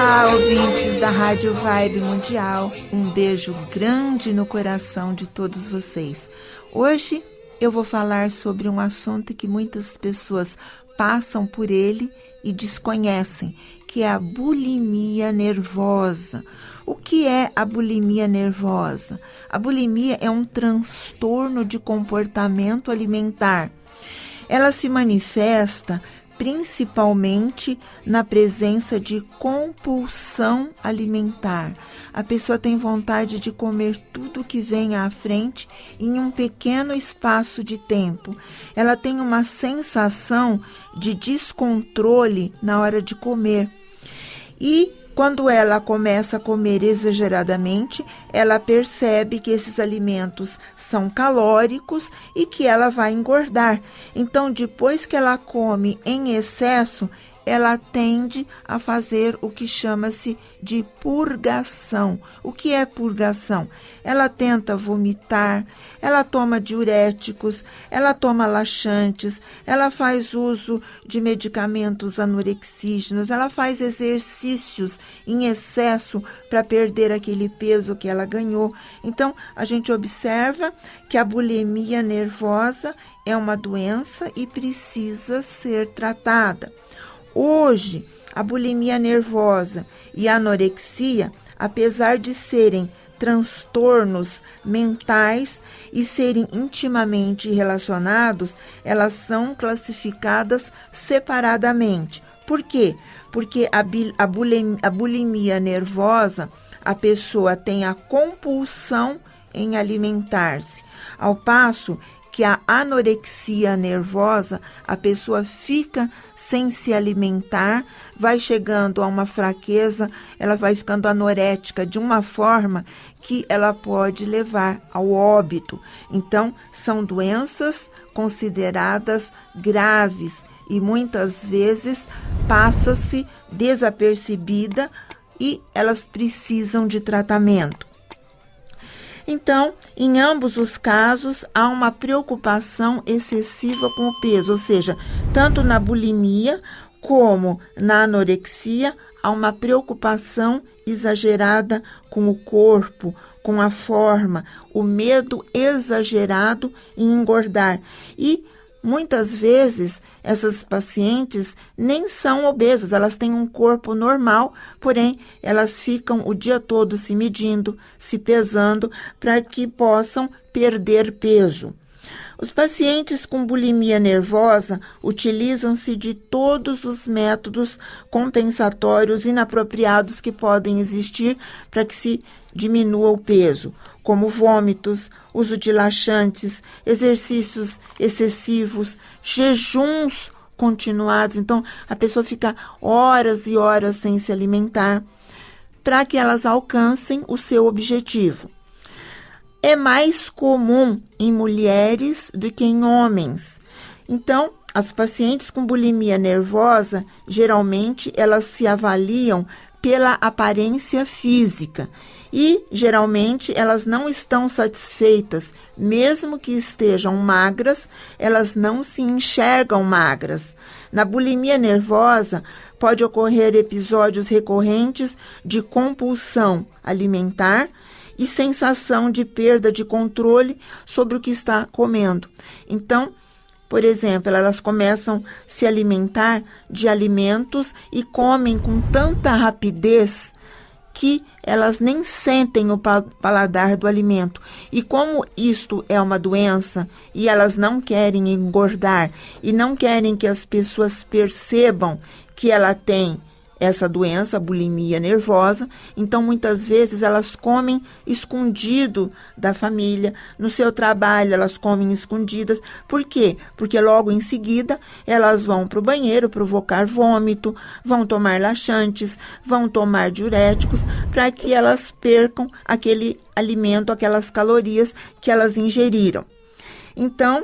Olá, ouvintes da Rádio Vibe Mundial. Um beijo grande no coração de todos vocês. Hoje eu vou falar sobre um assunto que muitas pessoas passam por ele e desconhecem, que é a bulimia nervosa. O que é a bulimia nervosa? A bulimia é um transtorno de comportamento alimentar. Ela se manifesta principalmente na presença de compulsão alimentar. A pessoa tem vontade de comer tudo que vem à frente em um pequeno espaço de tempo. Ela tem uma sensação de descontrole na hora de comer. E quando ela começa a comer exageradamente, ela percebe que esses alimentos são calóricos e que ela vai engordar. Então, depois que ela come em excesso, ela tende a fazer o que chama-se de purgação. O que é purgação? Ela tenta vomitar, ela toma diuréticos, ela toma laxantes, ela faz uso de medicamentos anorexígenos, ela faz exercícios em excesso para perder aquele peso que ela ganhou. Então, a gente observa que a bulimia nervosa é uma doença e precisa ser tratada. Hoje, a bulimia nervosa e a anorexia, apesar de serem transtornos mentais e serem intimamente relacionados, elas são classificadas separadamente. Por quê? Porque a bulimia nervosa, a pessoa tem a compulsão em alimentar-se, ao passo que a anorexia nervosa, a pessoa fica sem se alimentar, vai chegando a uma fraqueza, ela vai ficando anorética de uma forma que ela pode levar ao óbito. Então, são doenças consideradas graves e muitas vezes passa-se desapercebida e elas precisam de tratamento. Então, em ambos os casos, há uma preocupação excessiva com o peso, ou seja, tanto na bulimia como na anorexia, há uma preocupação exagerada com o corpo, com a forma, o medo exagerado em engordar. E muitas vezes, essas pacientes nem são obesas, elas têm um corpo normal, porém, elas ficam o dia todo se medindo, se pesando, para que possam perder peso. Os pacientes com bulimia nervosa utilizam-se de todos os métodos compensatórios inapropriados que podem existir para que se diminua o peso, como vômitos, uso de laxantes, exercícios excessivos, jejuns continuados. Então, a pessoa fica horas e horas sem se alimentar para que elas alcancem o seu objetivo. É mais comum em mulheres do que em homens. Então, as pacientes com bulimia nervosa, geralmente, elas se avaliam pela aparência física e, geralmente, elas não estão satisfeitas, mesmo que estejam magras, elas não se enxergam magras. Na bulimia nervosa, pode ocorrer episódios recorrentes de compulsão alimentar e sensação de perda de controle sobre o que está comendo. Então, por exemplo, elas começam a se alimentar de alimentos e comem com tanta rapidez que elas nem sentem o paladar do alimento. E como isto é uma doença e elas não querem engordar e não querem que as pessoas percebam que ela tem essa doença, a bulimia nervosa, então muitas vezes elas comem escondido da família, no seu trabalho elas comem escondidas. Por quê? Porque logo em seguida elas vão para o banheiro provocar vômito, vão tomar laxantes, vão tomar diuréticos para que elas percam aquele alimento, aquelas calorias que elas ingeriram. Então,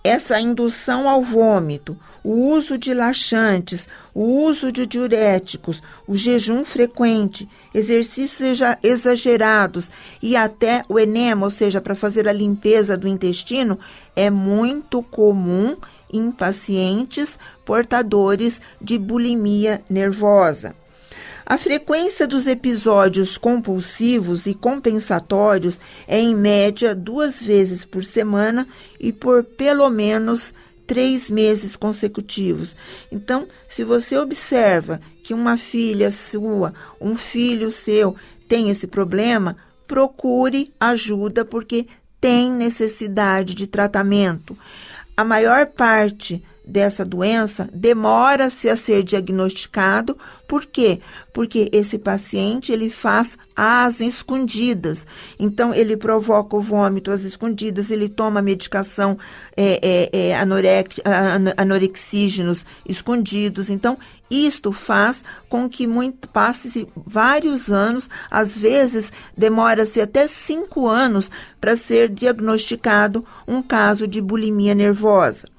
essa indução ao vômito, o uso de laxantes, o uso de diuréticos, o jejum frequente, exercícios exagerados e até o enema, ou seja, para fazer a limpeza do intestino, é muito comum em pacientes portadores de bulimia nervosa. A frequência dos episódios compulsivos e compensatórios é, em média, 2 vezes por semana e por pelo menos 3 meses consecutivos. Então, se você observa que uma filha sua, um filho seu tem esse problema, procure ajuda, porque tem necessidade de tratamento. A maior parte dessa doença demora-se a ser diagnosticado. Por quê? Porque esse paciente ele faz às escondidas. Então, ele provoca o vômito às escondidas, ele toma medicação anorexígenos escondidos. Então, isto faz com que passe-se vários anos, às vezes demora-se até 5 anos para ser diagnosticado um caso de bulimia nervosa.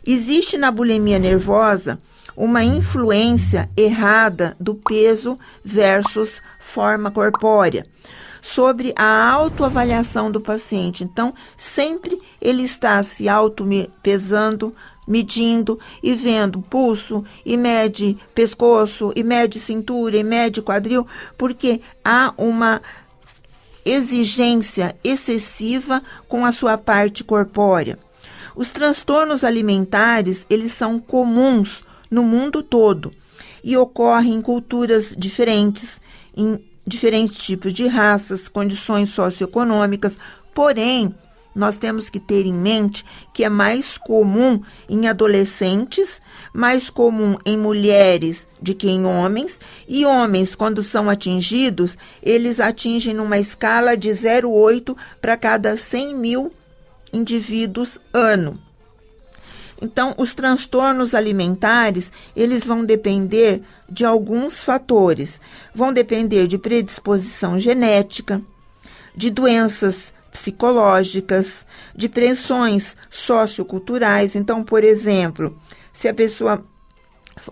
Existe na bulimia nervosa uma influência errada do peso versus forma corpórea sobre a autoavaliação do paciente. Então, sempre ele está se auto-pesando, medindo e vendo pulso, e mede pescoço, e mede cintura, e mede quadril, porque há uma exigência excessiva com a sua parte corpórea. Os transtornos alimentares, eles são comuns no mundo todo e ocorrem em culturas diferentes, em diferentes tipos de raças, condições socioeconômicas. Porém, nós temos que ter em mente que é mais comum em adolescentes, mais comum em mulheres do que em homens, e homens, quando são atingidos, eles atingem numa escala de 0,8 para cada 100 mil indivíduos ano. Então, os transtornos alimentares, eles vão depender de alguns fatores. Vão depender de predisposição genética, de doenças psicológicas, de pressões socioculturais. Então, por exemplo, se a pessoa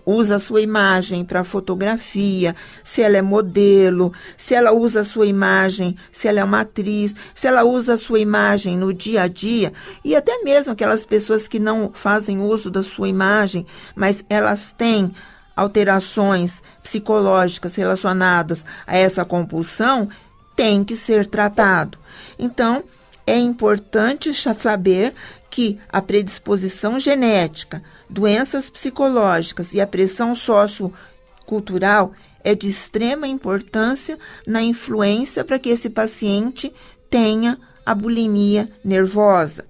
usa a sua imagem para fotografia, se ela é modelo, se ela usa a sua imagem, se ela é uma atriz, se ela usa a sua imagem no dia a dia, e até mesmo aquelas pessoas que não fazem uso da sua imagem, mas elas têm alterações psicológicas relacionadas a essa compulsão, tem que ser tratado. Então, é importante saber que a predisposição genética, doenças psicológicas e a pressão sociocultural é de extrema importância na influência para que esse paciente tenha a bulimia nervosa.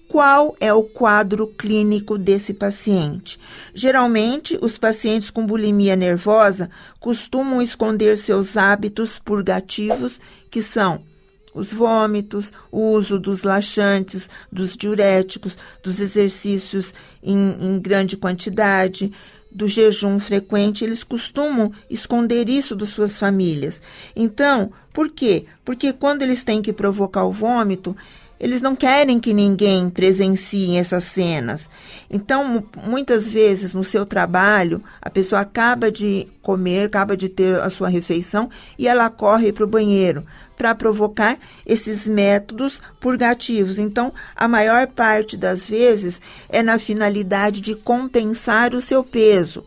Qual é o quadro clínico desse paciente? Geralmente, os pacientes com bulimia nervosa costumam esconder seus hábitos purgativos, que são os vômitos, o uso dos laxantes, dos diuréticos, dos exercícios em grande quantidade, do jejum frequente. Eles costumam esconder isso das suas famílias. Então, por quê? Porque quando eles têm que provocar o vômito, eles não querem que ninguém presencie essas cenas. Então, muitas vezes, no seu trabalho, a pessoa acaba de comer, acaba de ter a sua refeição e ela corre para o banheiro para provocar esses métodos purgativos. Então, a maior parte das vezes é na finalidade de compensar o seu peso.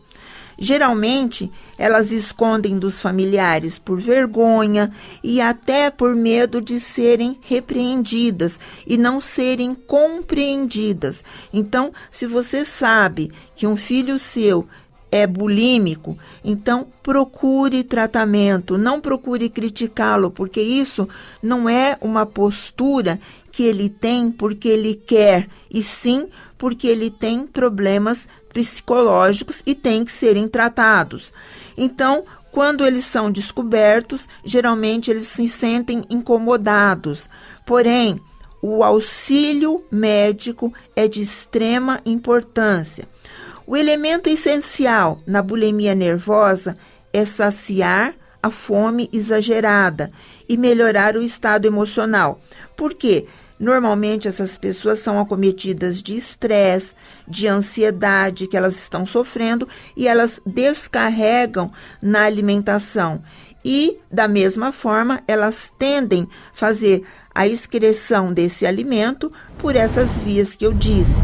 Geralmente, elas escondem dos familiares por vergonha e até por medo de serem repreendidas e não serem compreendidas. Então, se você sabe que um filho seu é bulímico, então procure tratamento, não procure criticá-lo, porque isso não é uma postura que ele tem porque ele quer, e sim porque ele tem problemas psicológicos e tem que serem tratados. Então, quando eles são descobertos, geralmente eles se sentem incomodados. Porém, o auxílio médico é de extrema importância. O elemento essencial na bulimia nervosa é saciar a fome exagerada e melhorar o estado emocional. Por quê? Normalmente essas pessoas são acometidas de estresse, de ansiedade que elas estão sofrendo e elas descarregam na alimentação. E, da mesma forma, elas tendem a fazer a excreção desse alimento por essas vias que eu disse.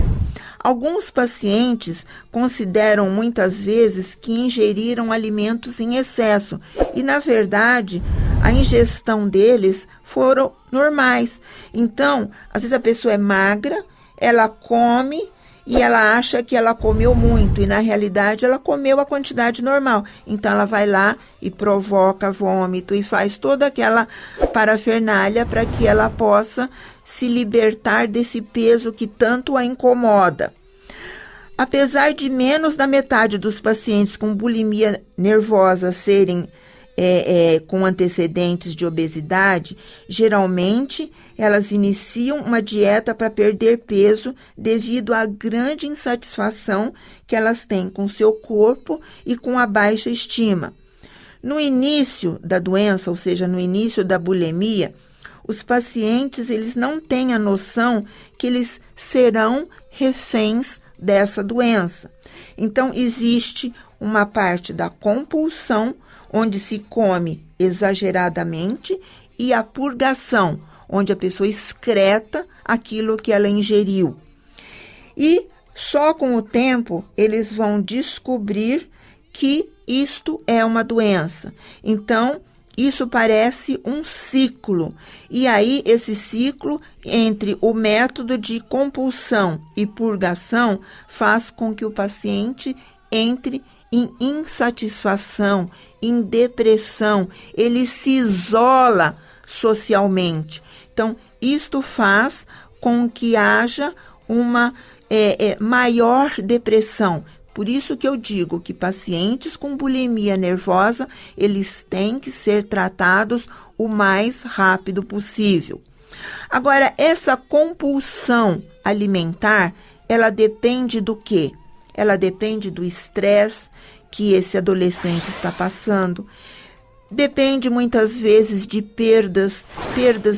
Alguns pacientes consideram muitas vezes que ingeriram alimentos em excesso e, na verdade, a ingestão deles foram normais. Então, às vezes a pessoa é magra, ela come e ela acha que ela comeu muito e, na realidade, ela comeu a quantidade normal. Então, ela vai lá e provoca vômito e faz toda aquela parafernália para que ela possa se libertar desse peso que tanto a incomoda. Apesar de menos da metade dos pacientes com bulimia nervosa serem com antecedentes de obesidade, geralmente elas iniciam uma dieta para perder peso devido à grande insatisfação que elas têm com seu corpo e com a baixa estima. No início da doença, ou seja, no início da bulimia, os pacientes eles não têm a noção que eles serão reféns dessa doença. Então, existe uma parte da compulsão, onde se come exageradamente, e a purgação, onde a pessoa excreta aquilo que ela ingeriu. E só com o tempo eles vão descobrir que isto é uma doença. Então, isso parece um ciclo. E aí, esse ciclo entre o método de compulsão e purgação faz com que o paciente entre em insatisfação, em depressão, ele se isola socialmente. Então, isto faz com que haja uma maior depressão. Por isso que eu digo que pacientes com bulimia nervosa, eles têm que ser tratados o mais rápido possível. Agora, essa compulsão alimentar, ela depende do quê? Ela depende do estresse que esse adolescente está passando. Depende muitas vezes de perdas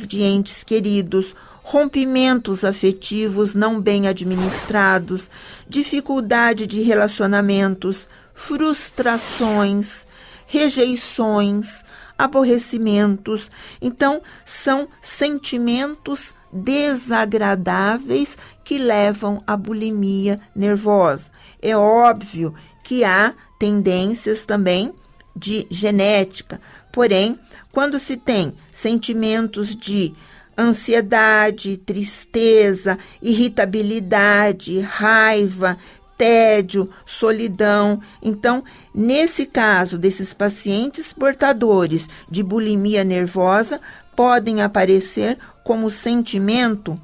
de entes queridos, rompimentos afetivos não bem administrados, dificuldade de relacionamentos, frustrações, rejeições, aborrecimentos. Então, são sentimentos desagradáveis que levam à bulimia nervosa. É óbvio que há tendências também de genética, porém, quando se tem sentimentos de ansiedade, tristeza, irritabilidade, raiva, tédio, solidão. Então, nesse caso desses pacientes portadores de bulimia nervosa, podem aparecer como sentimento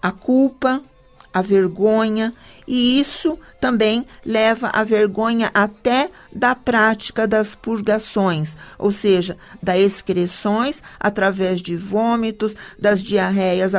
a culpa, a vergonha, e isso também leva à vergonha até da prática das purgações, ou seja, das excreções através de vômitos, das diarreias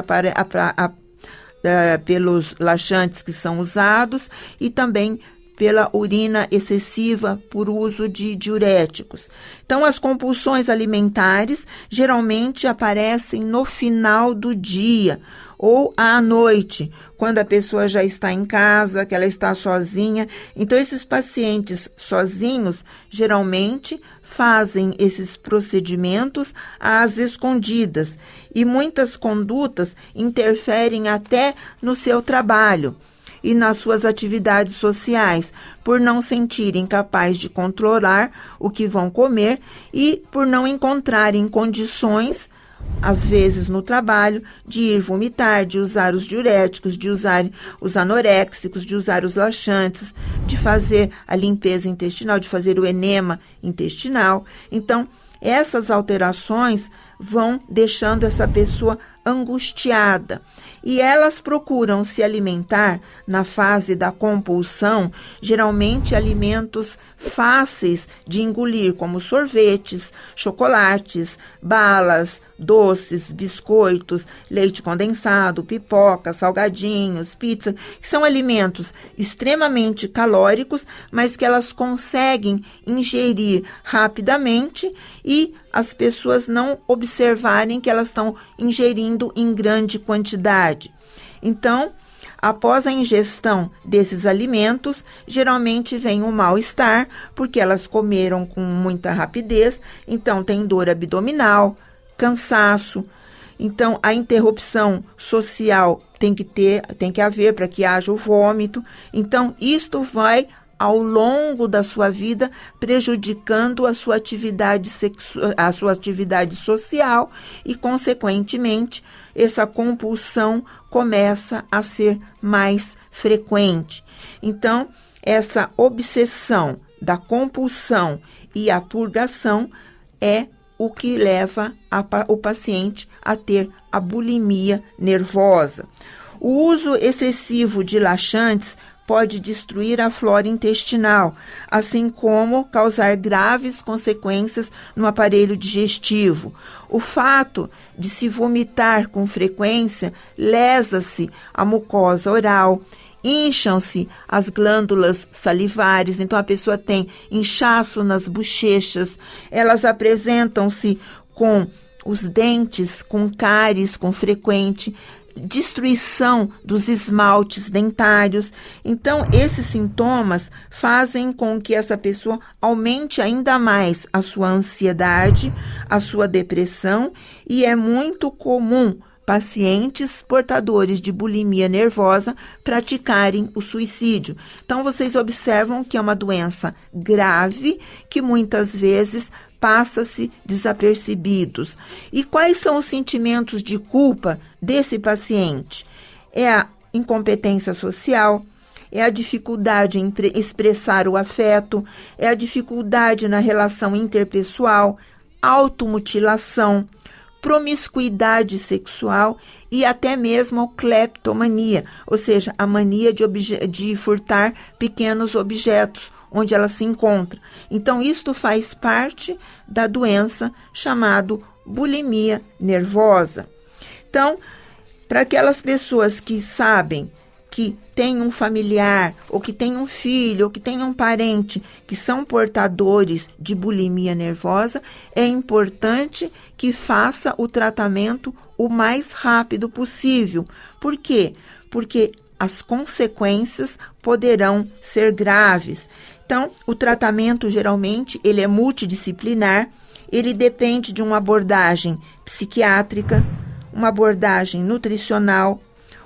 pelos laxantes que são usados e também pela urina excessiva por uso de diuréticos. Então, as compulsões alimentares geralmente aparecem no final do dia ou à noite, quando a pessoa já está em casa, que ela está sozinha. Então, esses pacientes sozinhos geralmente fazem esses procedimentos às escondidas e muitas condutas interferem até no seu trabalho e nas suas atividades sociais, por não sentirem capazes de controlar o que vão comer e por não encontrarem condições, às vezes no trabalho, de ir vomitar, de usar os diuréticos, de usar os anoréxicos, de usar os laxantes, de fazer a limpeza intestinal, de fazer o enema intestinal. Então, essas alterações vão deixando essa pessoa angustiada. E elas procuram se alimentar na fase da compulsão, geralmente alimentos fáceis de engolir, como sorvetes, chocolates, balas, doces, biscoitos, leite condensado, pipoca, salgadinhos, pizza, que são alimentos extremamente calóricos, mas que elas conseguem ingerir rapidamente e as pessoas não observarem que elas estão ingerindo em grande quantidade. Então, após a ingestão desses alimentos, geralmente vem um mal-estar, porque elas comeram com muita rapidez, então tem dor abdominal, cansaço, Então, a interrupção social tem que haver para que haja o vômito. Então, isto vai, ao longo da sua vida, prejudicando a sua atividade social e, consequentemente, essa compulsão começa a ser mais frequente. Então, essa obsessão da compulsão e a purgação é o que leva o paciente a ter a bulimia nervosa. O uso excessivo de laxantes pode destruir a flora intestinal, assim como causar graves consequências no aparelho digestivo. O fato de se vomitar com frequência lesa-se a mucosa oral, incham-se as glândulas salivares, então a pessoa tem inchaço nas bochechas, elas apresentam-se com os dentes, com cáries com frequente, destruição dos esmaltes dentários. Então, esses sintomas fazem com que essa pessoa aumente ainda mais a sua ansiedade, a sua depressão, e é muito comum pacientes portadores de bulimia nervosa praticarem o suicídio. Então, vocês observam que é uma doença grave que muitas vezes passa-se desapercebidos. E quais são os sentimentos de culpa desse paciente? É a incompetência social, é a dificuldade em expressar o afeto, é a dificuldade na relação interpessoal, automutilação, promiscuidade sexual e até mesmo cleptomania, ou seja, a mania de furtar pequenos objetos onde ela se encontra. Então, isto faz parte da doença chamada bulimia nervosa. Então, para aquelas pessoas que sabem que tem um familiar, ou que tem um filho, ou que tem um parente que são portadores de bulimia nervosa, é importante que faça o tratamento o mais rápido possível. Por quê? Porque as consequências poderão ser graves. Então, o tratamento, geralmente, ele é multidisciplinar, ele depende de uma abordagem psiquiátrica, uma abordagem nutricional,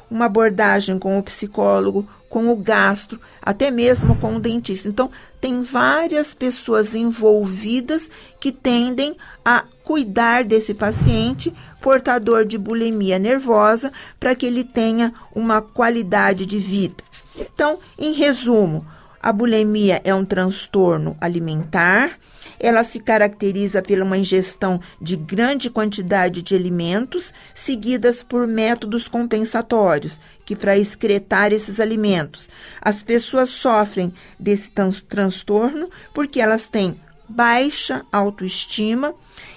uma abordagem com o psicólogo, com o gastro, até mesmo com o dentista. Então, tem várias pessoas envolvidas que tendem a cuidar desse paciente portador de bulimia nervosa para que ele tenha uma qualidade de vida. Então, em resumo, a bulimia é um transtorno alimentar. Ela se caracteriza pela uma ingestão de grande quantidade de alimentos, seguidas por métodos compensatórios, que para excretar esses alimentos. As pessoas sofrem desse transtorno porque elas têm baixa autoestima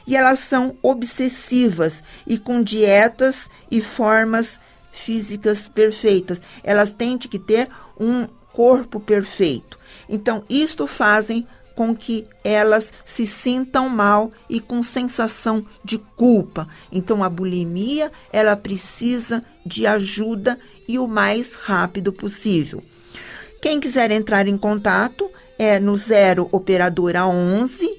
e elas são obsessivas e com dietas e formas físicas perfeitas. Elas têm que ter um corpo perfeito. Então, isto fazem com que elas se sintam mal e com sensação de culpa. Então, a bulimia, ela precisa de ajuda e o mais rápido possível. Quem quiser entrar em contato é no 0 operadora 11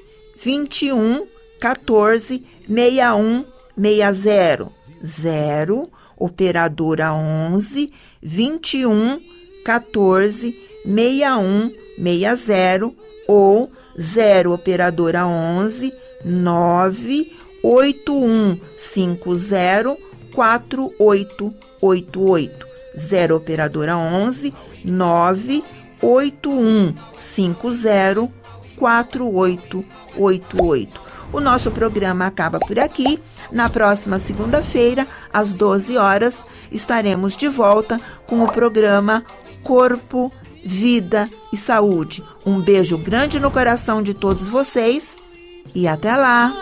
21 14 61 60. 0 operadora 11 21 14 61 60 ou 0 operadora 11 98150 4888. 0 operadora 11 98150 4888. O nosso programa acaba por aqui. Na próxima segunda-feira, às 12 horas, estaremos de volta com o programa Corpo, Vida e Saúde. Um beijo grande no coração de todos vocês e até lá!